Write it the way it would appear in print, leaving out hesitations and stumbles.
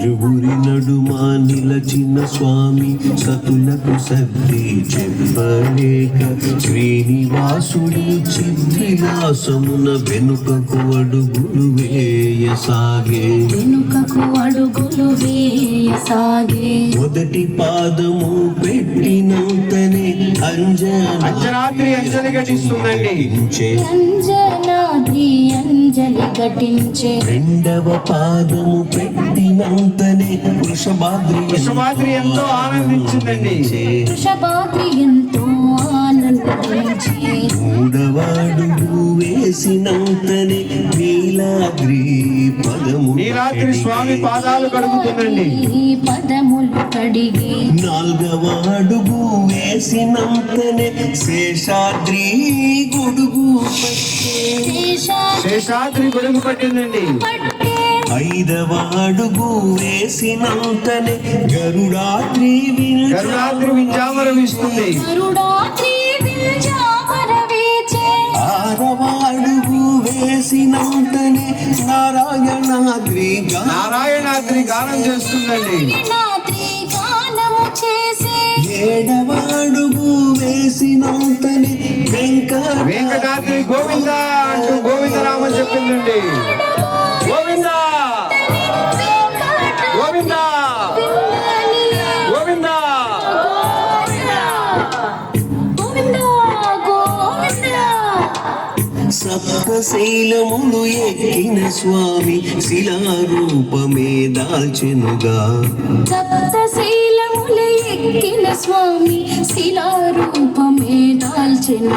ఇరువురి నడుమా నిలచిన స్వామి సతులకు సర్ది చెప్పలేక శ్రీనివాసుడి చిద్విలాసమున వెనుకకు అడుగులు వేయసాగే మొదటి పాదము పెట్టినంతనే అంజనాద్రి అంజలి ఘటించే రెండవ పాదము పెట్టినంతనే వృషభాద్రి ఎంతో ఆనందించిందండి. మూడవ అడుగు వేసినంతనే నీలాద్రి స్వామి పాదాలు కడుగుతుందండి. నాలుగవ అడుగు వేసినంతనే శేషాద్రి గొడుగు పట్టిందండి. ఐదవ అడుగు వేసినంతనే గరుడాద్రి వింజామరమిస్తుంది. ఆరవ అడుగు వేసినంతనే నారాయణాద్రి గానం చేస్తుందండి. ఏడవ అడుగు వేసినంతనే వెంకటాద్రి గోవింద అంటూ గోవిందరామ చెప్పిందండి. గోవింద గోవింద గోవింద సప్తశైలములు ఎక్కిన స్వామి శిలారూపమే దాల్చెనుగా. సప్తశైలములు ఎక్కిన స్వామి శిలారూపమే దాల్చెను.